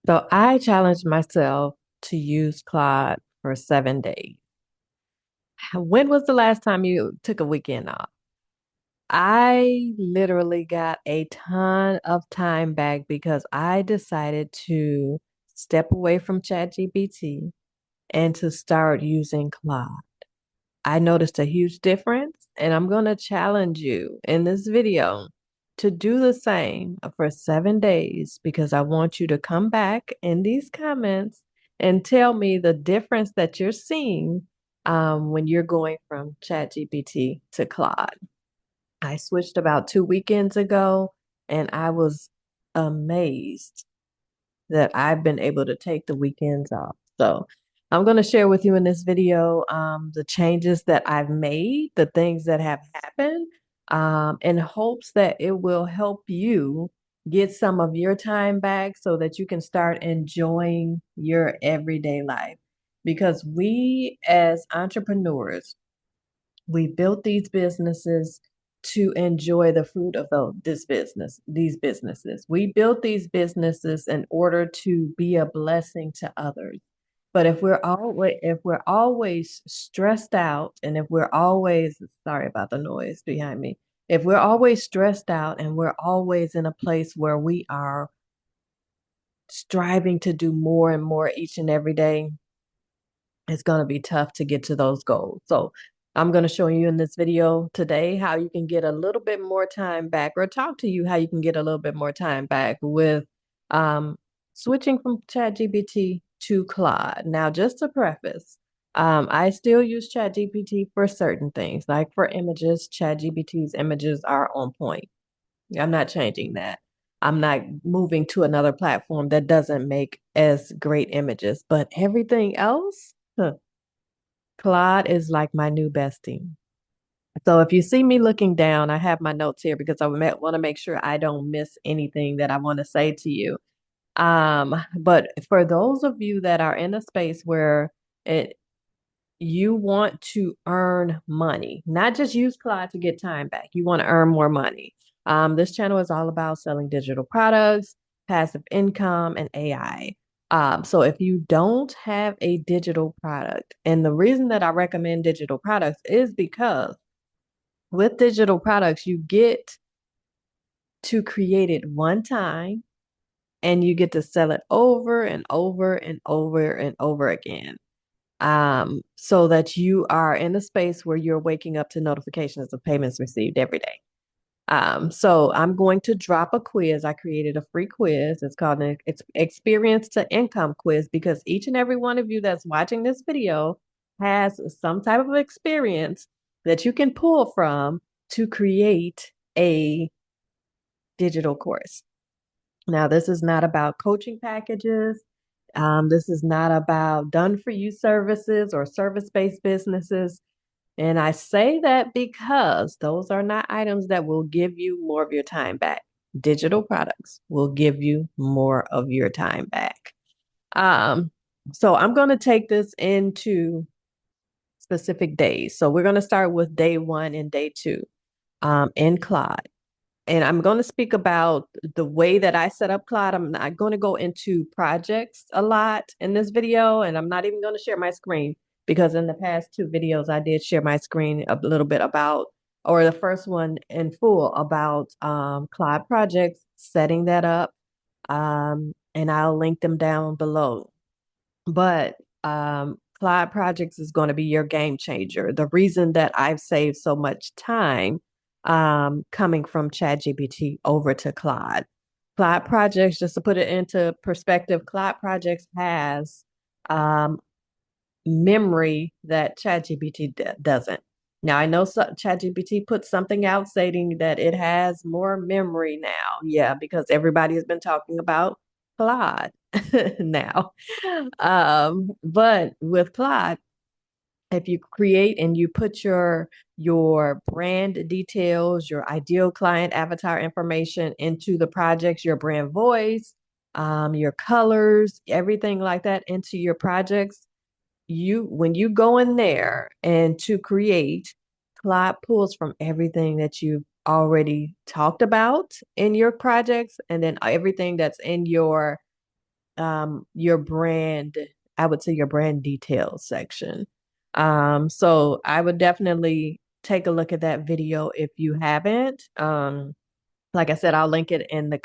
So I challenged myself to use Claude for 7 days. When was the last time you took a weekend off? I literally got a ton of time back because I decided to step away from ChatGPT and to start using Claude. I noticed a huge difference, and I'm going to challenge you in this video to do the same for 7 days because I want you to come back in these comments and tell me the difference that you're seeing when you're going from ChatGPT to Claude. I switched about 2 weekends ago, and I was amazed that I've been able to take the weekends off. So I'm going to share with you in this video the changes that I've made, the things that have happened, in hopes that it will help you get some of your time back so that you can start enjoying your everyday life. Because we as entrepreneurs, we built these businesses to enjoy the fruit of these businesses. We built these businesses in order to be a blessing to others. But if we're always stressed out and if we're always sorry about the noise behind me, if we're always stressed out and we're always in a place where we are striving to do more and more each and every day, it's going to be tough to get to those goals. So I'm going to show you in this video today how you can get a little bit more time back, or talk to you how you can get a little bit more time back with um, switching from ChatGPT to Claude. Now, just to preface, I still use ChatGPT for certain things, like for images. ChatGPT's images are on point. I'm not changing that. I'm not moving to another platform that doesn't make as great images, but everything else, Claude is like my new bestie. So if you see me looking down, I have my notes here because I want to make sure I don't miss anything that I want to say to you. But for those of you that are in a space where it you want to earn money, not just use Claude to get time back. You want to earn more money. This channel is all about selling digital products, passive income, and AI. So if you don't have a digital product, and the reason that I recommend digital products is because with digital products, you get to create it one time and you get to sell it over and over and over and over again, so that you are in a space where you're waking up to notifications of payments received every day. So I'm going to drop a quiz. I created a free quiz. It's called an experience to income quiz because each and every one of you that's watching this video has some type of experience that you can pull from to create a digital course. Now, this is not about coaching packages. This is not about done for you services or service-based businesses. And I say that because those are not items that will give you more of your time back. Digital products will give you more of your time back. Um, so I'm going to take this into specific days. So we're going to start with day one and day two in Claude. And I'm going to speak about the way that I set up Claude. I'm not going to go into projects a lot in this video, and I'm not even going to share my screen because in the past two videos, I did share my screen a little bit about, or the first one in full about Claude Projects, setting that up, and I'll link them down below. But Claude Projects is going to be your game changer. The reason that I've saved so much time coming from ChatGPT over to Claude. Claude Projects, just to put it into perspective, Claude Projects has memory that ChatGPT doesn't. Now, I know ChatGPT put something out stating that it has more memory now. Yeah, because everybody has been talking about Claude now. But with Claude, if you create and you put your brand details, your ideal client avatar information into the projects, your brand voice, your colors, everything like that into your projects, when you go in there and to create, Claude pulls from everything that you've already talked about in your projects, and then everything that's in your your brand, I would say your brand details section. So I would definitely take a look at that video if you haven't. Like I said, I'll link it in the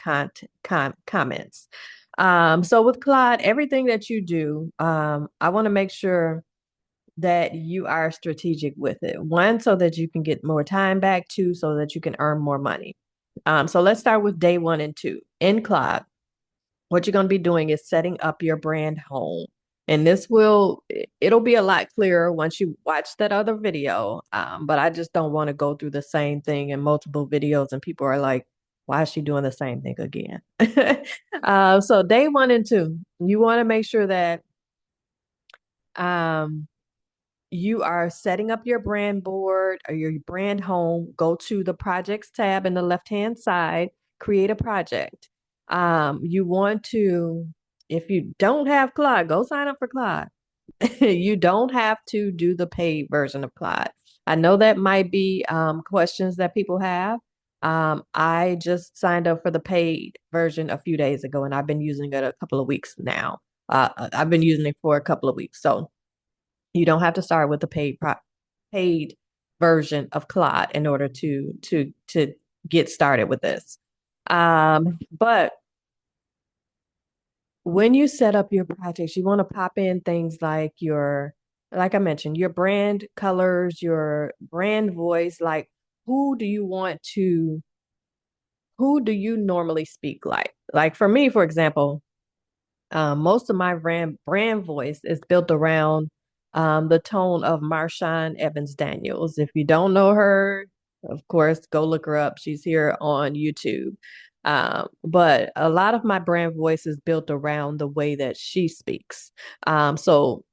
comments. So with Claude, everything that you do, I want to make sure that you are strategic with it. One, so that you can get more time back. Two, so that you can earn more money. So let's start with day 1 and 2. In Claude, what you're going to be doing is setting up your brand home. And it'll be a lot clearer once you watch that other video. But I just don't want to go through the same thing in multiple videos and people are like, why is she doing the same thing again? So day 1 and 2, you want to make sure that um, you are setting up your brand board or your brand home. Go to the projects tab in the left-hand side, create a project. You want to, if you don't have Claude, go sign up for Claude. You don't have to do the paid version of Claude. I know that might be questions that people have. I just signed up for the paid version a few days ago, and I've been using it a couple of weeks now. I've been using it for a couple of weeks. So you don't have to start with the paid version of Claude in order to get started with this. But when you set up your projects, you want to pop in things like like I mentioned, your brand colors, your brand voice, like who do you want to, who do you normally speak like? Like for me, for example, most of my brand voice is built around the tone of Marshawn Evans Daniels. If you don't know her, of course, go look her up. She's here on YouTube. But a lot of my brand voice is built around the way that she speaks. So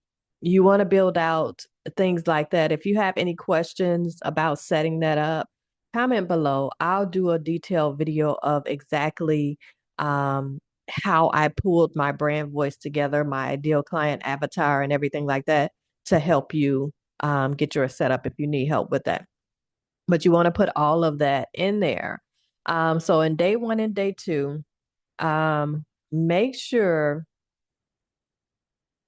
you want to build out things like that. If you have any questions about setting that up, comment below. I'll do a detailed video of exactly how I pulled my brand voice together, my ideal client avatar, and everything like that to help you get your setup if you need help with that. But you want to put all of that in there. So in day 1 and day 2, make sure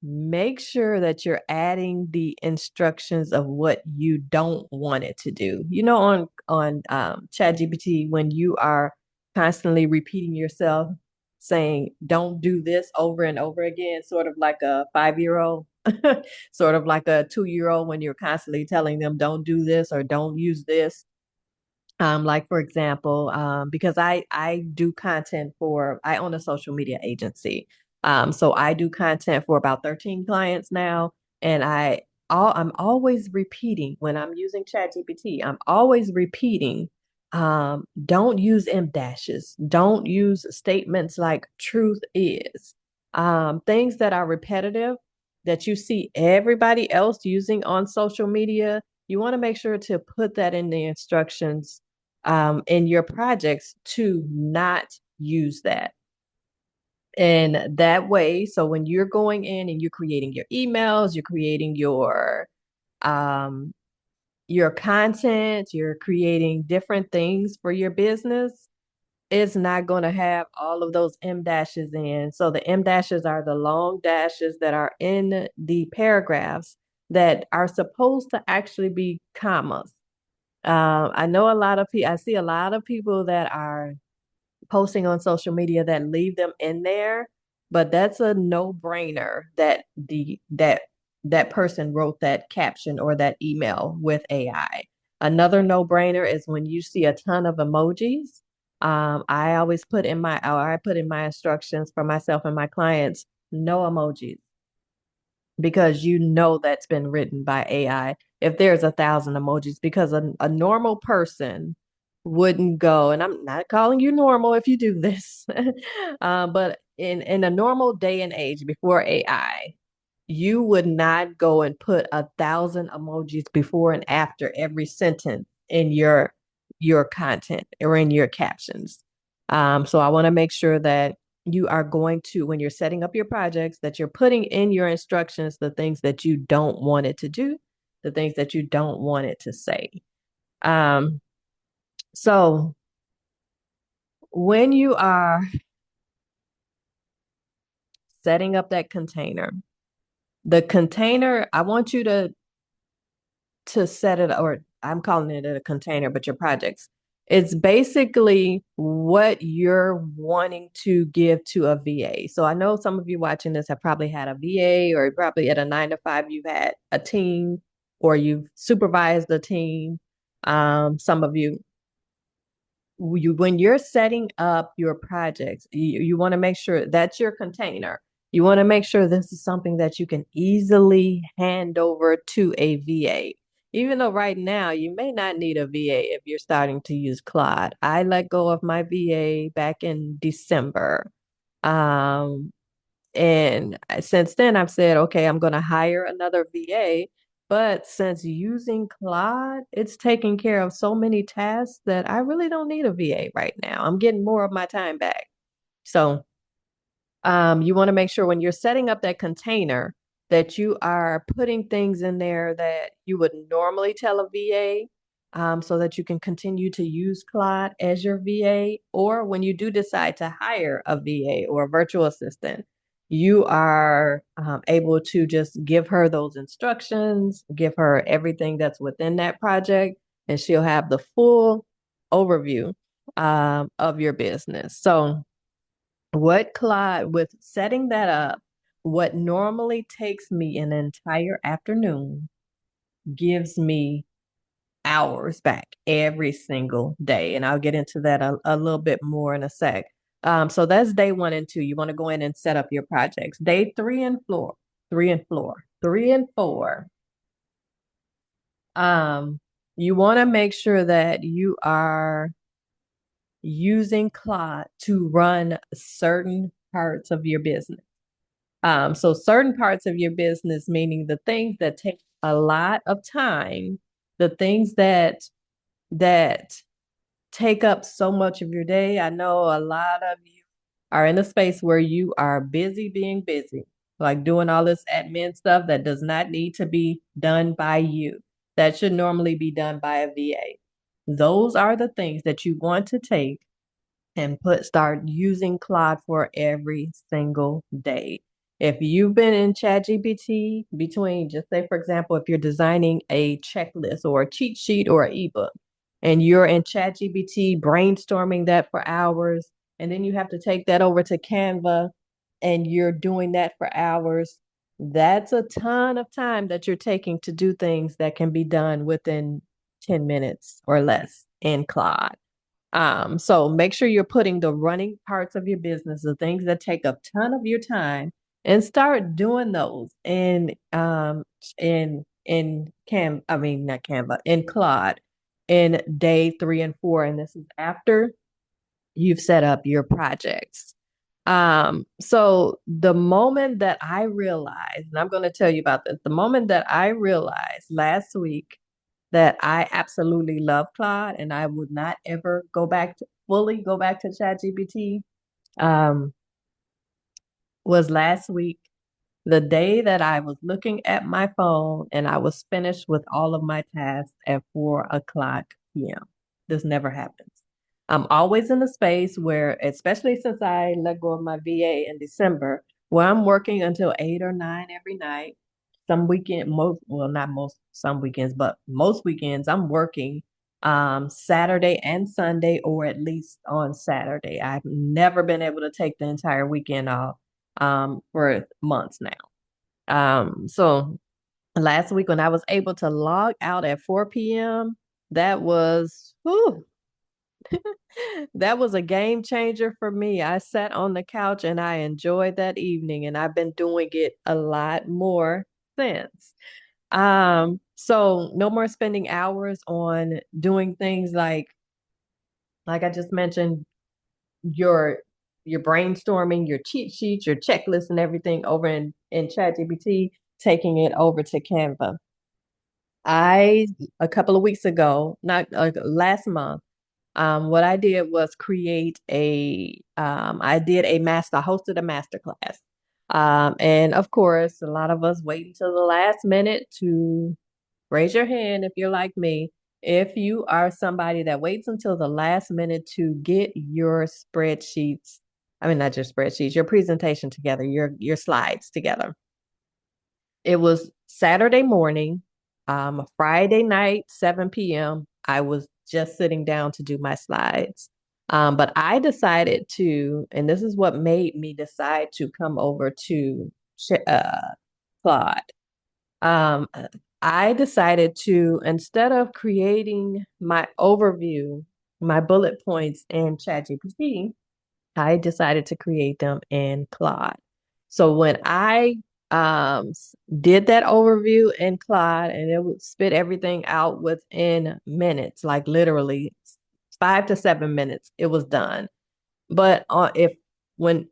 that you're adding the instructions of what you don't want it to do. You know, on ChatGPT, when you are constantly repeating yourself, saying "don't do this" over and over again, sort of like a 5-year-old, sort of like a 2-year-old, when you're constantly telling them "don't do this" or "don't use this." Like for example, because I do content I own a social media agency. So I do content for about 13 clients now, and I'm always repeating when I'm using ChatGPT. I'm always repeating, don't use M dashes, don't use statements like "truth is," things that are repetitive that you see everybody else using on social media. You want to make sure to put that in the instructions in your projects to not use that. And that way, so when you're going in and you're creating your emails, you're creating your content, you're creating different things for your business, it's not going to have all of those M dashes in. So the M dashes are the long dashes that are in the paragraphs that are supposed to actually be commas. I know a lot of people, I see a lot of people that are posting on social media that leave them in there, but that's a no-brainer that that person wrote that caption or that email with AI. Another no-brainer is when you see a ton of emojis. I always put in I put in my instructions for myself and my clients, no emojis, because you know that's been written by AI. If there's 1,000 emojis, because a normal person wouldn't go, and I'm not calling you normal if you do this, but in a normal day and age before AI, you would not go and put 1,000 emojis before and after every sentence in your content or in your captions. So I want to make sure that you are going to, when you're setting up your projects, that you're putting in your instructions the things that you don't want it to do, the things that you don't want it to say. Um, so when you are setting up that container. The container, I want you to set it, or I'm calling it a container, but your projects. It's basically what you're wanting to give to a VA. So I know some of you watching this have probably had a VA, or probably at a 9 to 5, you've had a team or you've supervised a team. Some of you when you're setting up your projects, you want to make sure that's your container. You want to make sure this is something that you can easily hand over to a VA. Even though right now you may not need a VA if you're starting to use Claude. I let go of my VA back in December. Um, and since then, I've said, okay, I'm going to hire another VA. But since using Claude, it's taking care of so many tasks that I really don't need a VA right now. I'm getting more of my time back. So you want to make sure when you're setting up that container that you are putting things in there that you would normally tell a VA, so that you can continue to use Claude as your VA. Or when you do decide to hire a VA or a virtual assistant, you are able to just give her those instructions, give her everything that's within that project, and she'll have the full overview of your business. So what Clyde, with setting that up, what normally takes me an entire afternoon gives me hours back every single day. And I'll get into that a little bit more in a sec. So that's day 1 and 2. You want to go in and set up your projects. Day 3 and 4. Um, you want to make sure that you are using Claude to run certain parts of your business. So certain parts of your business, meaning the things that take a lot of time, the things that take up so much of your day. I know a lot of you are in a space where you are busy being busy, like doing all this admin stuff that does not need to be done by you. That should normally be done by a VA. Those are the things that you want to take and start using Claude for every single day. If you've been in ChatGPT between, just say, for example, if you're designing a checklist or a cheat sheet or an ebook, and you're in ChatGPT brainstorming that for hours, and then you have to take that over to Canva and you're doing that for hours, that's a ton of time that you're taking to do things that can be done within 10 minutes or less in Claude. So make sure you're putting the running parts of your business, the things that take a ton of your time, and start doing those I mean not Canva, in Claude in day 3 and 4. And this is after you've set up your projects. So the moment that I realized, and I'm going to tell you about this, the moment that I realized last week that I absolutely love Claude and I would not ever fully go back to ChatGPT, um, was last week, the day that I was looking at my phone and I was finished with all of my tasks at 4 o'clock p.m. This never happens. I'm always in a space where, especially since I let go of my VA in December, where I'm working until 8 or 9 every night. Some weekend, not most, some weekends, but most weekends I'm working Saturday and Sunday, or at least on Saturday. I've never been able to take the entire weekend off for months now. So last week when I was able to log out at 4 p.m., that was whew, that was a game changer for me. I sat on the couch and I enjoyed that evening, and I've been doing it a lot more since. So no more spending hours on doing things like I just mentioned, your your brainstorming, your cheat sheets, your checklists and everything over in ChatGPT, taking it over to Canva. I a couple of weeks ago, not last month, what I did was create I hosted a master class. And of course, a lot of us wait until the last minute to raise your hand if you're like me. If you are somebody that waits until the last minute to get your spreadsheets I mean, not your spreadsheets, your presentation together, your slides together. It was Saturday morning, Friday night, 7 p.m. I was just sitting down to do my slides. But I decided to, and this is what made me decide to come over to Claude. Um, I decided to, instead of creating my overview, my bullet points in ChatGPT, I decided to create them in Claude. So when I did that overview in Claude, and it would spit everything out within minutes, like literally 5 to 7 minutes, it was done. But if when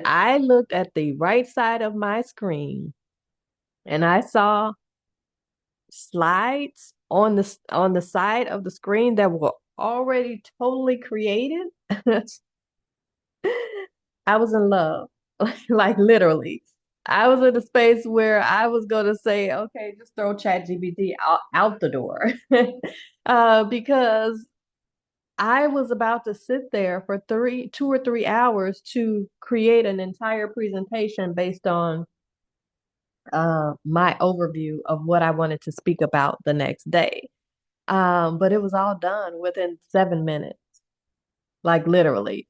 I looked at the right side of my screen and I saw slides on the side of the screen that were already totally created, I was in love, like literally. I was in a space where I was going to say, okay, just throw ChatGPT out the door. Because I was about to sit there for 2 or 3 hours to create an entire presentation based on my overview of what I wanted to speak about the next day. But it was all done within 7 minutes, like literally.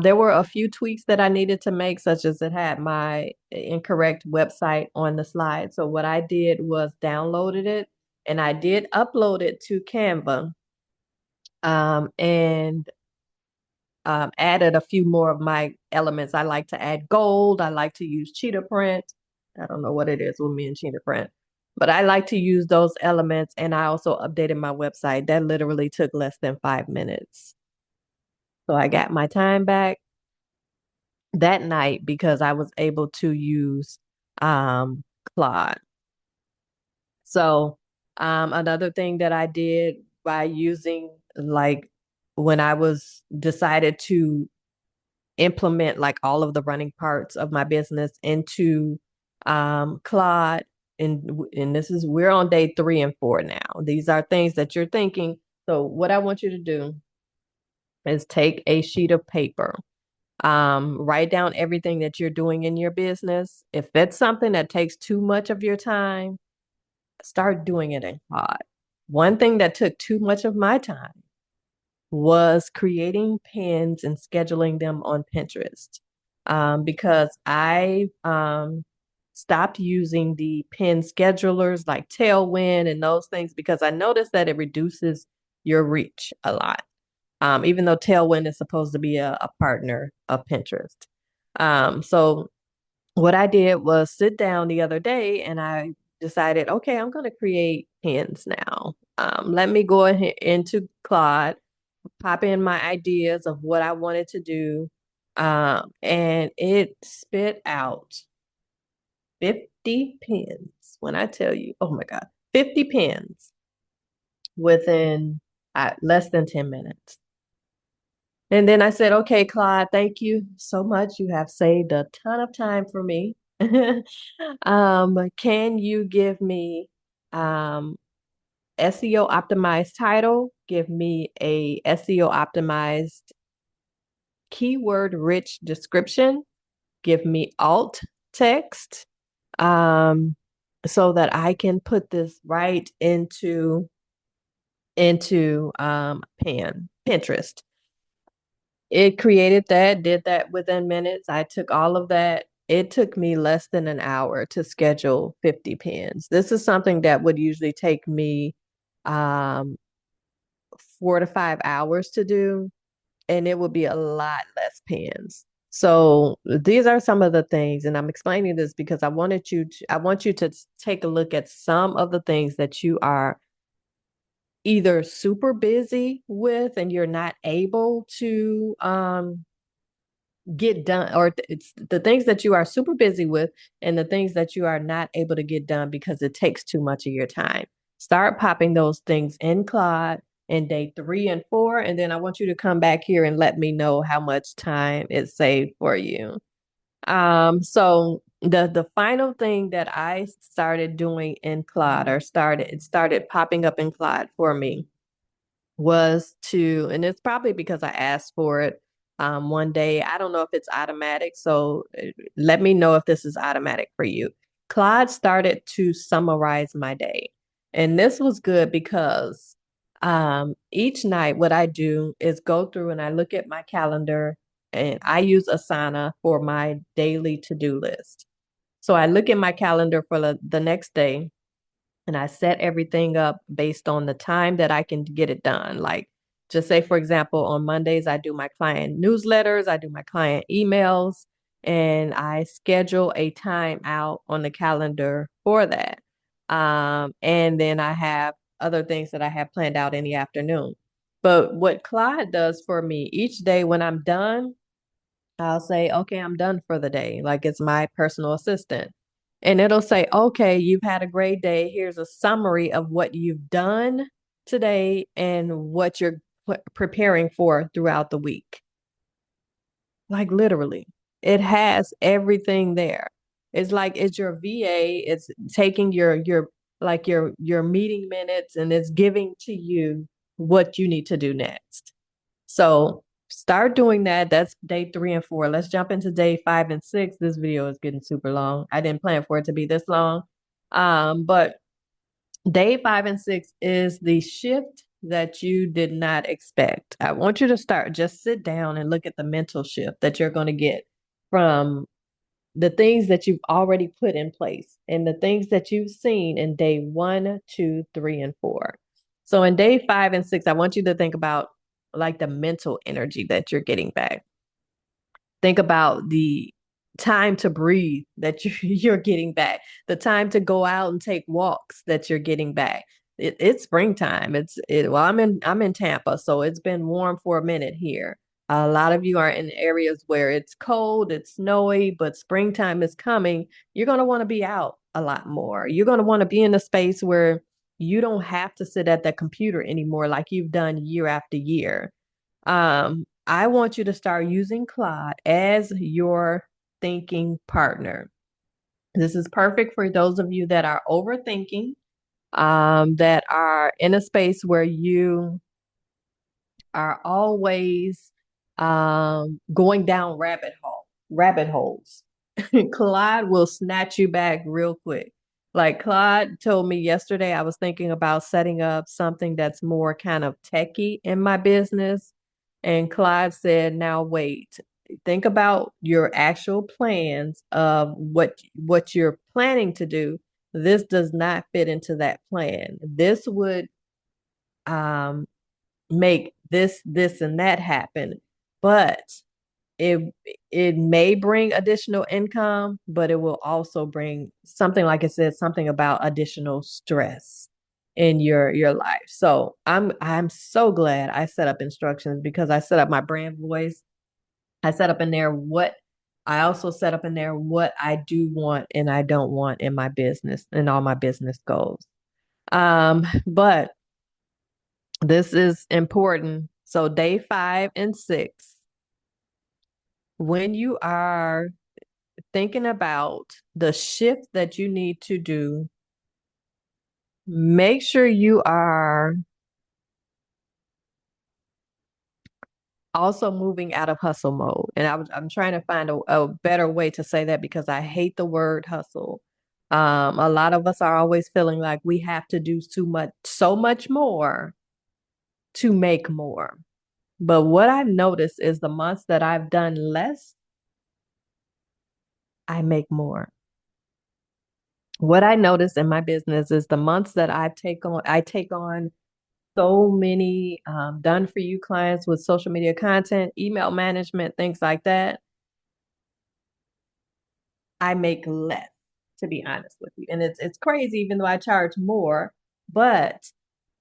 There were a few tweaks that I needed to make, such as it had my incorrect website on the slide. So what I did was downloaded it and I did upload it to Canva, and added a few more of my elements. I like to add gold. I like to use cheetah print. I don't know what it is with me and cheetah print, but I like to use those elements. And I also updated my website. That literally took less than 5 minutes. So I got my time back that night because I was able to use Claude. So another thing that I did by using, like, when I was decided to implement like all of the running parts of my business into Claude, and this is, we're on day 3 and 4 now. These are things that you're thinking. So what I want you to do is take a sheet of paper. Write down everything that you're doing in your business. If it's something that takes too much of your time, start doing it in Claude. One thing that took too much of my time was creating pins and scheduling them on Pinterest, because I stopped using the pin schedulers like Tailwind and those things because I noticed that it reduces your reach a lot. Even though Tailwind is supposed to be a partner of Pinterest. So what I did was sit down the other day and I decided, okay, I'm going to create pins now. Let me go ahead into Claude, pop in my ideas of what I wanted to do. And it spit out 50 pins. When I tell you, oh my God, 50 pins within less than 10 minutes. And then I said, okay, Claude, thank you so much. You have saved a ton of time for me. Can you give me SEO optimized title? Give me a SEO optimized keyword rich description. Give me alt text, so that I can put this right into Pinterest. It created that, did that within minutes. I took all of that. It took me less than an hour to schedule 50 pins. This is something that would usually take me um, 4 to 5 hours to do, and it would be a lot less pins. So these are some of the things, and I'm explaining this because I want you to take a look at some of the things that you are either super busy with and you're not able to get done, or it's the things that you are super busy with and the things that you are not able to get done because it takes too much of your time. Start popping those things in Claude in day 3 and 4, and then I want you to come back here and let me know how much time it saved for you. So the final thing that I started doing in Claude, or started popping up in Claude for me, was to, and it's probably because I asked for it, one day. I don't know if it's automatic, so let me know if this is automatic for you. Claude started to summarize my day. And this was good because each night, what I do is go through and I look at my calendar, and I use Asana for my daily to-do list. So I look at my calendar for the next day, and I set everything up based on the time that I can get it done. Like, just say, for example, on Mondays, I do my client newsletters, I do my client emails, and I schedule a time out on the calendar for that. And then I have other things that I have planned out in the afternoon. But what Claude does for me each day when I'm done, I'll say, okay, I'm done for the day. Like, it's my personal assistant. And it'll say, okay, you've had a great day. Here's a summary of what you've done today and what you're preparing for throughout the week. Like, literally, it has everything there. It's like it's your VA. It's taking your like your meeting minutes, and it's giving to you what you need to do next. So start doing that. That's day 3 and 4. Let's jump into day 5 and 6. This video is getting super long. I didn't plan for it to be this long. But day 5 and 6 is the shift that you did not expect. I want you to start, just sit down and look at the mental shift that you're going to get from the things that you've already put in place and the things that you've seen in day 1, 2, 3, and 4. So in day 5 and 6, I want you to think about like the mental energy that you're getting back. Think about the time to breathe that you're getting back, the time to go out and take walks that you're getting back. It's springtime. Well, I'm in Tampa, so it's been warm for a minute here. A lot of you are in areas where it's cold, it's snowy, but springtime is coming. You're going to want to be out a lot more. You're going to want to be in a space where you don't have to sit at the computer anymore like you've done year after year. I want you to start using Claude as your thinking partner. This is perfect for those of you that are overthinking, that are in a space where you are always going down rabbit holes. Claude will snatch you back real quick. Like Claude told me yesterday, I was thinking about setting up something that's more kind of techie in my business. And Claude said, now wait, think about your actual plans of what you're planning to do. This does not fit into that plan. This would um make this, and that happen. But it it may bring additional income, but it will also bring something, like I said, something about additional stress in your life. So I'm so glad I set up instructions, because I set up my brand voice. I set up in there what I also set up in there what I do want and I don't want in my business and all my business goals. But this is important. So day 5 and 6, when you are thinking about the shift that you need to do, make sure you are also moving out of hustle mode. And I'm trying to find a better way to say that, because I hate the word hustle. A lot of us are always feeling like we have to do so much more to make more. But what I've noticed is the months that I've done less, I make more. What I notice in my business is the months that I take on so many done for you clients with social media content, email management, things like that. I make less, to be honest with you. And it's crazy, even though I charge more, but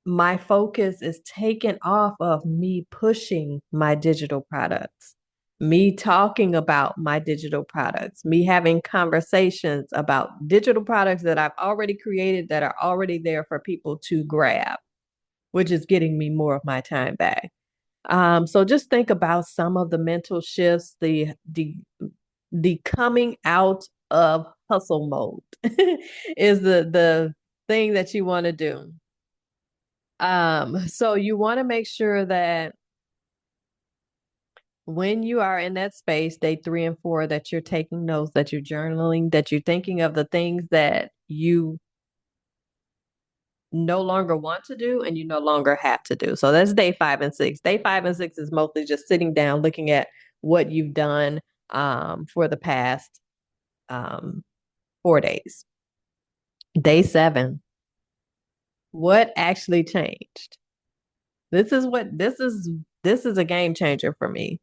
my focus is taken off of me pushing my digital products, me talking about my digital products, me having conversations about digital products that I've already created that are already there for people to grab, which is getting me more of my time back. So just think about some of the mental shifts, the coming out of hustle mode is the thing that you want to do. So you want to make sure that when you are in that space, day 3 and 4, that you're taking notes, that you're journaling, that you're thinking of the things that you no longer want to do and you no longer have to do. So that's day 5 and 6. Day 5 and 6 is mostly just sitting down, looking at what you've done for the past 4 days. Day 7, what actually changed? This is a game changer for me.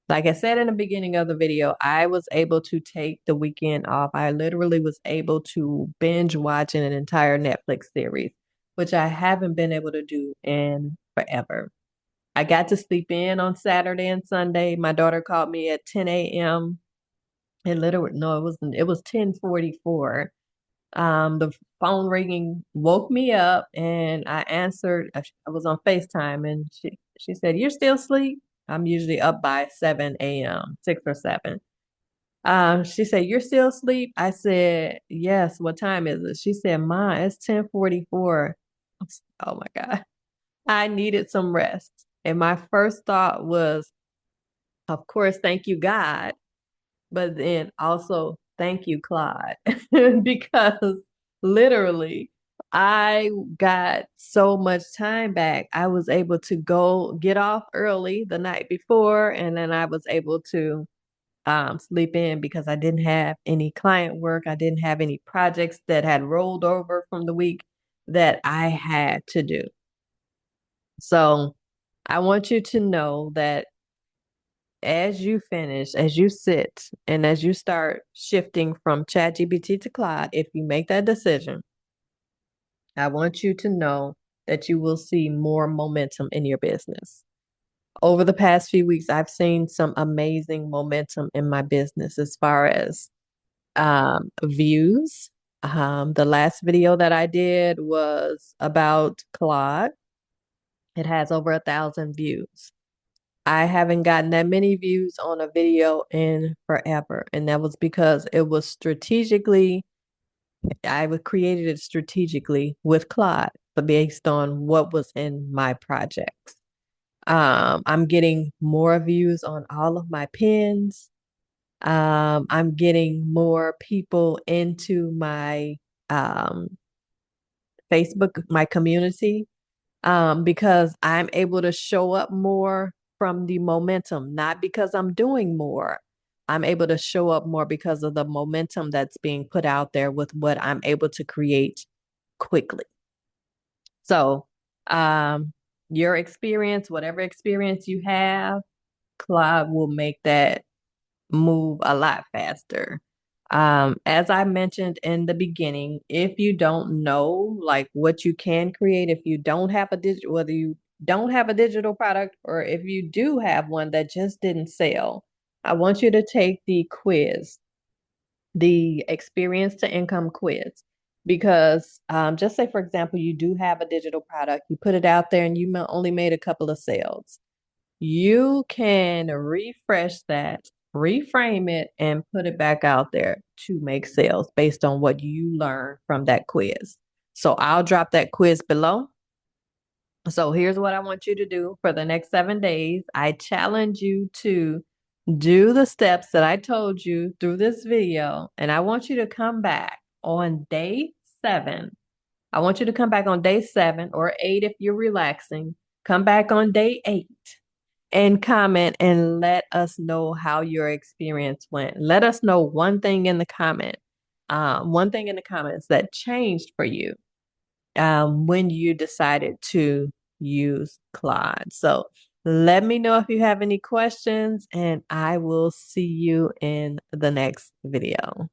Like I said in the beginning of the video, I was able to take the weekend off. I literally was able to binge watch an entire Netflix series, which I haven't been able to do in forever. I got to sleep in on Saturday and Sunday. My daughter called me at 10 a.m. It literally, no, it wasn't. It was 10:44. The phone ringing woke me up, and I answered. I was on FaceTime, and she said, "You're still asleep?" I'm usually up by 7 a.m., 6 or 7. She said, "You're still asleep?" I said, "Yes." "What time is it?" She said, "Ma, it's 10:44." Oh my God. I needed some rest. And my first thought was, of course, thank you, God, but then also thank you, Claude, because literally I got so much time back. I was able to go get off early the night before, and then I was able to sleep in because I didn't have any client work. I didn't have any projects that had rolled over from the week that I had to do. So I want you to know that as you finish, as you sit, and as you start shifting from ChatGPT to Claude, if you make that decision, I want you to know that you will see more momentum in your business. Over the past few weeks, I've seen some amazing momentum in my business as far as views. The last video that I did was about Claude. It has over 1,000 views. I haven't gotten that many views on a video in forever. And that was because it was I created it strategically with Claude, but based on what was in my projects. I'm getting more views on all of my pins. I'm getting more people into my um, Facebook, my community, because I'm able to show up more from the momentum, not because I'm doing more. I'm able to show up more because of the momentum that's being put out there with what I'm able to create quickly. So, your experience, whatever experience you have, Claude will make that move a lot faster. As I mentioned in the beginning, if you don't know like what you can create, if you don't have a digital, whether you don't have a digital product or if you do have one that just didn't sell, I want you to take the quiz, the experience to income quiz. Because just say, for example, you do have a digital product, you put it out there and you only made a couple of sales. You can refresh that, reframe it, and put it back out there to make sales based on what you learned from that quiz. So I'll drop that quiz below. So here's what I want you to do for the next 7 days. I challenge you to do the steps that I told you through this video, and I want you to come back on day 7. I want you to come back on day 7 or 8 if you're relaxing. Come back on day 8 and comment and let us know how your experience went. Let us know one thing in the comments that changed for you when you decided to use Claude. So let me know if you have any questions, and I will see you in the next video.